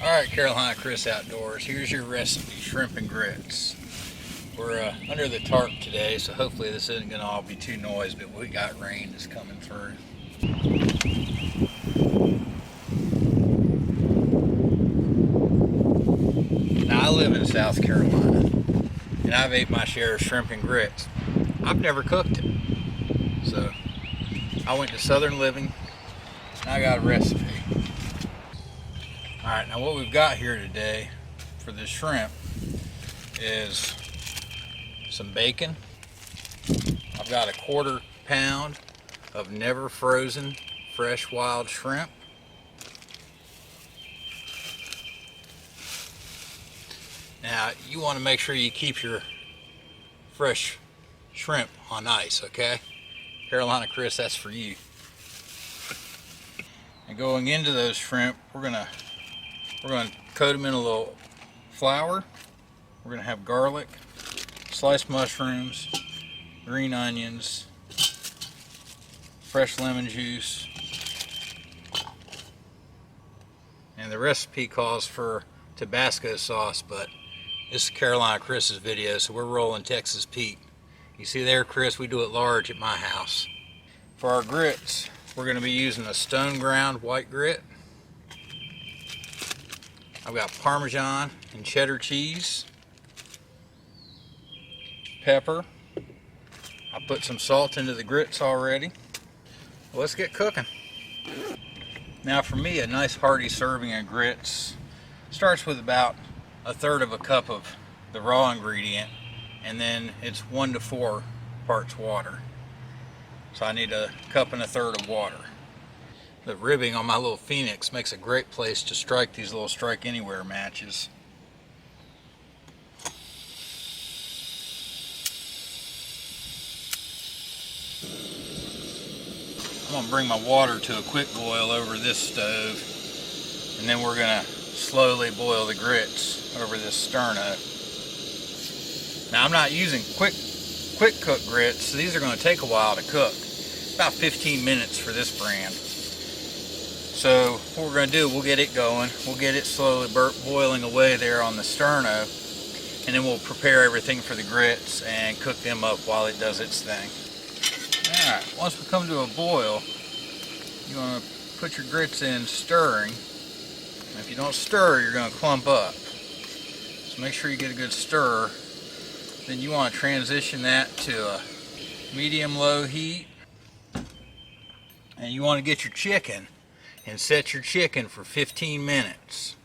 Alright, Carolina Chris Outdoors, here's your recipe, shrimp and grits. We're under the tarp today, so hopefully this isn't going to all be too noisy, but we got rain that's coming through. Now I live in South Carolina, and I've ate my share of shrimp and grits. I've never cooked it, so I went to Southern Living, and I got a recipe. Alright, now what we've got here today for the shrimp is some bacon. I've got a 1/4 pound of never frozen fresh wild shrimp. Now you want to make sure you keep your fresh shrimp on ice, okay? Carolina Chris, that's for you. And going into those shrimp, we're gonna coat them in a little flour. We're gonna have garlic, sliced mushrooms, green onions, fresh lemon juice, and the recipe calls for Tabasco sauce, but this is Carolina Chris's video, so we're rolling Texas Pete. You see there, Chris, we do it large at my house. For our grits, we're going to be using a stone ground white grit. I've got Parmesan and cheddar cheese, pepper. I put some salt into the grits already. Well, let's get cooking. Now for me, a nice hearty serving of grits starts with about 1/3 cup of the raw ingredient, and then it's 1 to 4 parts water. So I need 1 1/4 cups of water. The ribbing on my little Phoenix makes a great place to strike these little strike anywhere matches. I'm going to bring my water to a quick boil over this stove, and then we're going to slowly boil the grits over this sterno. Now I'm not using quick cook grits, so these are going to take a while to cook. About 15 minutes for this brand. So what we're going to do, we'll get it going. We'll get it slowly boiling away there on the sterno, and then we'll prepare everything for the grits and cook them up while it does its thing. Alright, once we come to a boil, you want to put your grits in stirring. And if you don't stir, you're going to clump up. So make sure you get a good stir. Then you want to transition that to a medium-low heat. And you want to get your chicken and set your chicken for 15 minutes.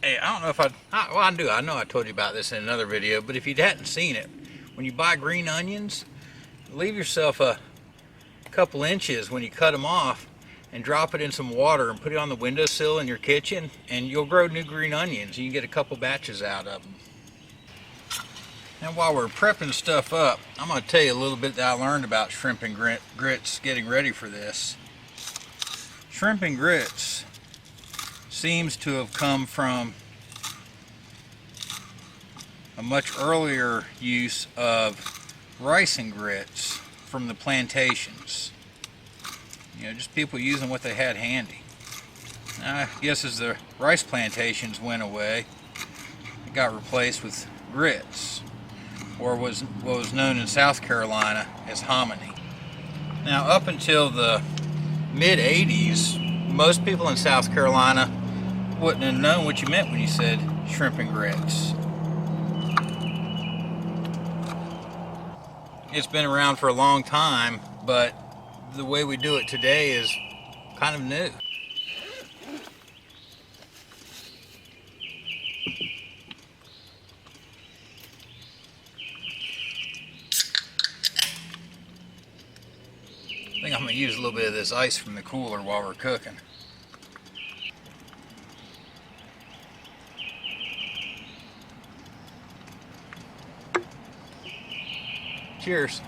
Hey, I don't know if well, I do. I know I told you about this in another video, but if you hadn't seen it, when you buy green onions, leave yourself a couple inches when you cut them off and drop it in some water and put it on the windowsill in your kitchen, and you'll grow new green onions. You can get a couple batches out of them. Now while we're prepping stuff up, I'm going to tell you a little bit that I learned about shrimp and grits getting ready for this. Shrimp and grits seems to have come from a much earlier use of rice and grits from the plantations. You know, just people using what they had handy. Now, I guess as the rice plantations went away, it got replaced with grits, or what was known in South Carolina as hominy. Now, up until the mid-80s, most people in South Carolina wouldn't have known what you meant when you said shrimp and grits. It's been around for a long time, but the way we do it today is kind of new. I think I'm going to use a little bit of this ice from the cooler while we're cooking. Cheers.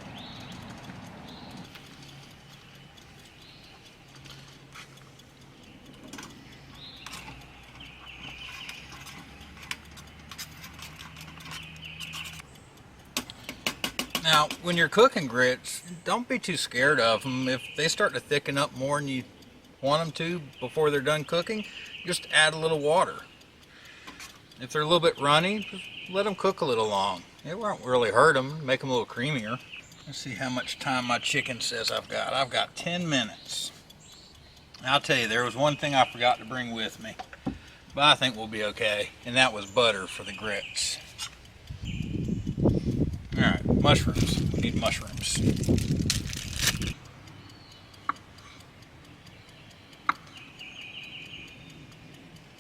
Now, when you're cooking grits, don't be too scared of them. If they start to thicken up more than you want them to before they're done cooking, just add a little water. If they're a little bit runny, just let them cook a little long. It won't really hurt them, make them a little creamier. Let's see how much time my chicken says I've got. I've got 10 minutes. I'll tell you, there was one thing I forgot to bring with me, but I think we'll be okay, and that was butter for the grits. Alright, mushrooms. We need mushrooms.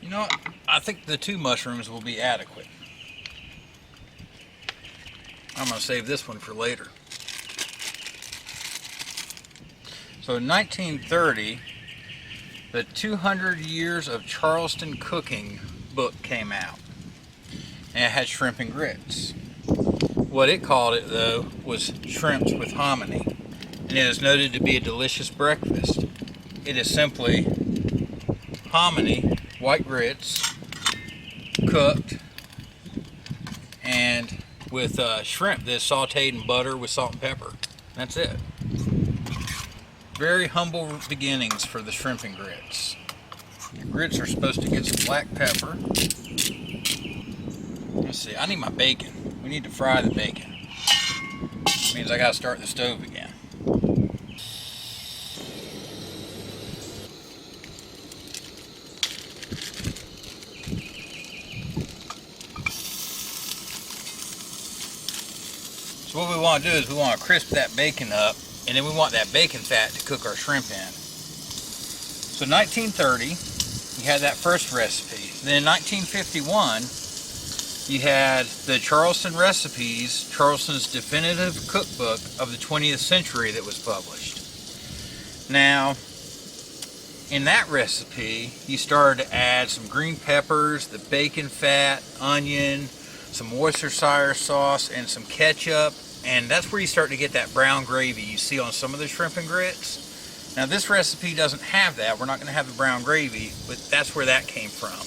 You know what? I think the 2 mushrooms will be adequate. I'm going to save this one for later. So in 1930, the 200 Years of Charleston Cooking book came out. And it had shrimp and grits. What it called it, though, was shrimps with hominy. And it is noted to be a delicious breakfast. It is simply hominy, white grits, cooked, and with shrimp that's sauteed in butter with salt and pepper. That's it. Very humble beginnings for the shrimp and grits. Your grits are supposed to get some black pepper. Let's see, I need my bacon. We need to fry the bacon. Which means I gotta start the stove again. So what we want to do is we want to crisp that bacon up, and then we want that bacon fat to cook our shrimp in. So 1930, you had that first recipe. Then in 1951, you had the Charleston Recipes, Charleston's definitive cookbook of the 20th century that was published. Now, in that recipe, you started to add some green peppers, the bacon fat, onion, some Worcestershire sauce, and some ketchup. And that's where you start to get that brown gravy you see on some of the shrimp and grits. Now this recipe doesn't have that. We're not going to have the brown gravy, but that's where that came from.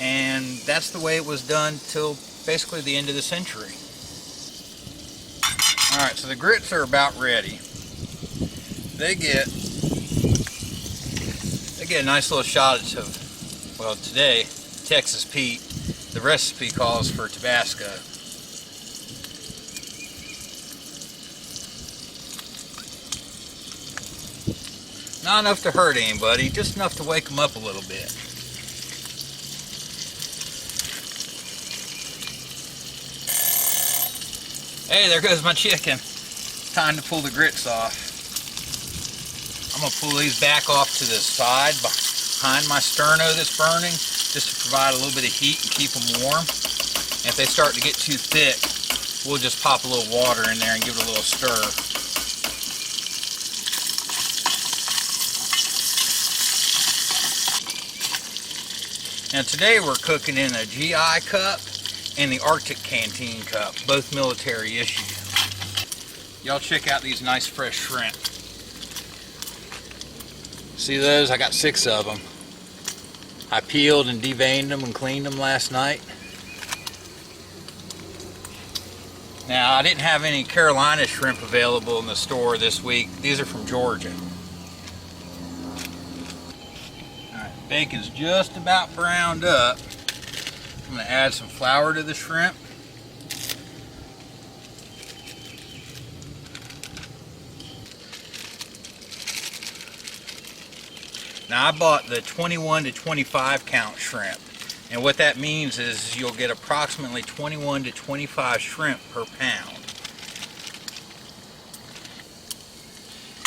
And that's the way it was done till basically the end of the century. Alright, so the grits are about ready. They get a nice little shot of, well, today, Texas Pete. The recipe calls for Tabasco. Not enough to hurt anybody, just enough to wake them up a little bit. Hey, there goes my chicken. Time to pull the grits off. I'm going to pull these back off to the side behind my sterno that's burning, just to provide a little bit of heat and keep them warm. And if they start to get too thick, we'll just pop a little water in there and give it a little stir. Now today we're cooking in a GI cup and the Arctic Canteen Cup, both military issue. Y'all check out these nice fresh shrimp. See those? I got 6 of them. I peeled and deveined them and cleaned them last night. Now I didn't have any Carolina shrimp available in the store this week. These are from Georgia. Bacon's just about browned up. I'm going to add some flour to the shrimp. Now I bought the 21 to 25 count shrimp, and what that means is you'll get approximately 21 to 25 shrimp per pound.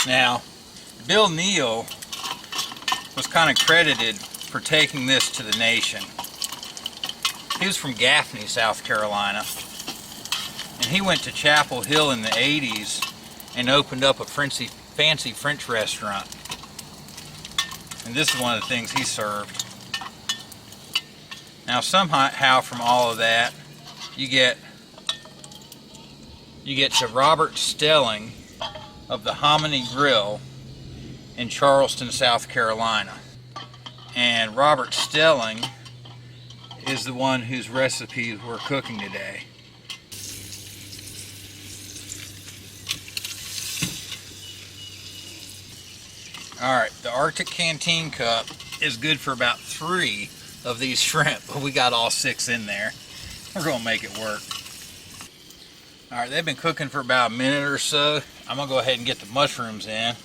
Now Bill Neal was kind of credited for taking this to the nation. He was from Gaffney, South Carolina, and he went to Chapel Hill in the 80s and opened up a fancy French restaurant. And this is one of the things he served. Now somehow from all of that, you get to Robert Stelling of the Hominy Grill in Charleston, South Carolina. And Robert Stelling is the one whose recipe we're cooking today. Alright, the Arctic Canteen Cup is good for about 3 of these shrimp, but we got all 6 in there. We're going to make it work. Alright, they've been cooking for about a minute or so. I'm going to go ahead and get the mushrooms in.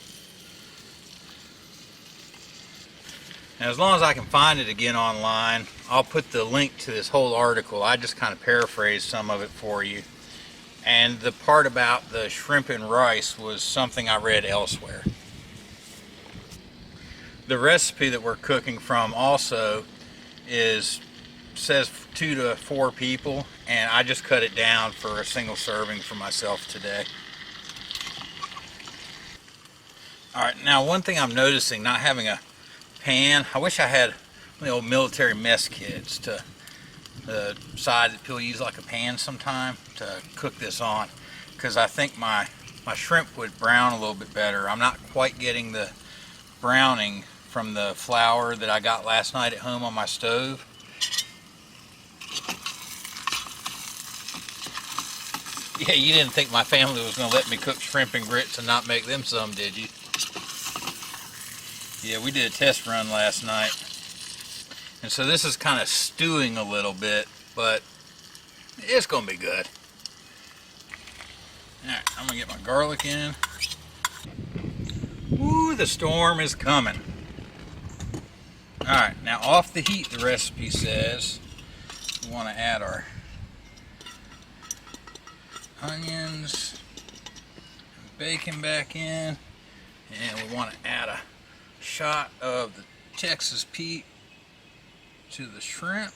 And as long as I can find it again online, I'll put the link to this whole article. I just kind of paraphrased some of it for you. And the part about the shrimp and rice was something I read elsewhere. The recipe that we're cooking from also says 2 to 4 people, and I just cut it down for a single serving for myself today. Alright, now one thing I'm noticing, not having a pan, I wish I had the old military mess kits to the side that people use like a pan sometime to cook this on, because I think my shrimp would brown a little bit better. I'm not quite getting the browning from the flour that I got last night at home on my stove. Yeah, you didn't think my family was going to let me cook shrimp and grits and not make them some, did you? Yeah, we did a test run last night. And so this is kind of stewing a little bit, but it's going to be good. Alright, I'm going to get my garlic in. Ooh, the storm is coming. Alright, now off the heat, the recipe says we want to add our onions and bacon back in, and we want to add a shot of the Texas Pete to the shrimp.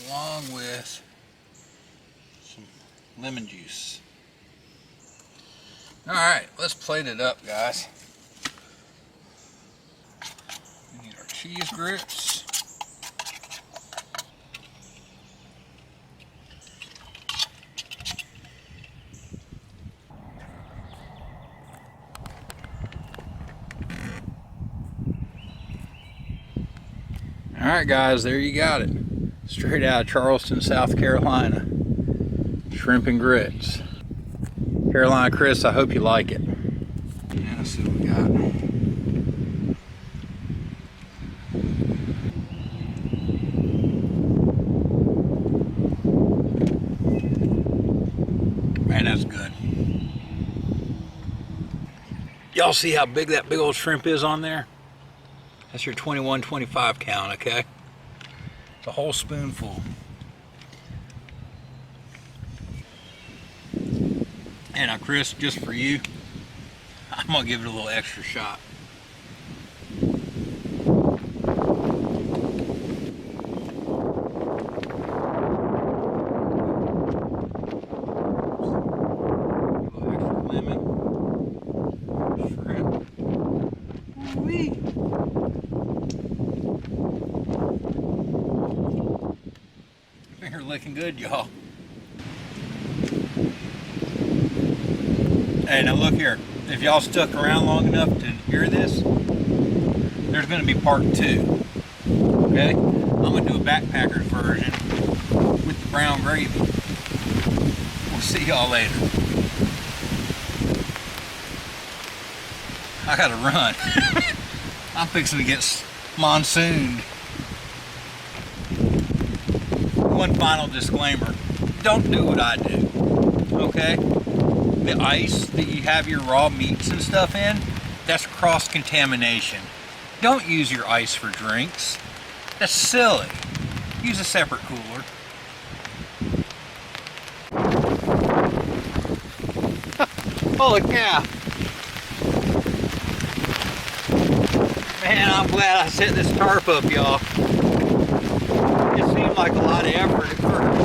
Along with some lemon juice. Alright, let's plate it up, guys. We need our cheese grits. Alright guys, there you got it. Straight out of Charleston, South Carolina. Shrimp and grits. Carolina Chris, I hope you like it. Yeah, let's see what we got. Man, that's good. Y'all see how big that big old shrimp is on there? That's your 21-25 count, okay? It's a whole spoonful. And now, Chris, just for you, I'm gonna give it a little extra shot. A little extra lemon, shrimp. Woo-wee. Finger licking good, y'all. Hey, now look here. If y'all stuck around long enough to hear this, there's going to be part 2. Okay? I'm going to do a backpacker version with the brown gravy. We'll see y'all later. I got to run. I'm fixing to get monsooned. One final disclaimer. Don't do what I do. Okay? The ice that you have your raw meats and stuff in, that's cross-contamination. Don't use your ice for drinks. That's silly. Use a separate cooler. Holy cow. Man, I'm glad I set this tarp up, y'all. It seemed like a lot of effort at first.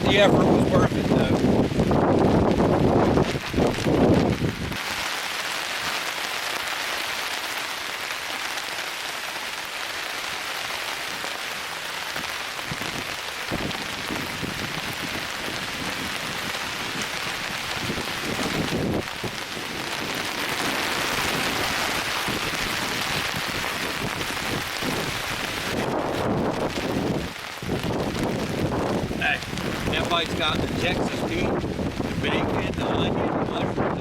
The effort was worth it, though. got the Texas Pete, the bacon, the onion, mushroom.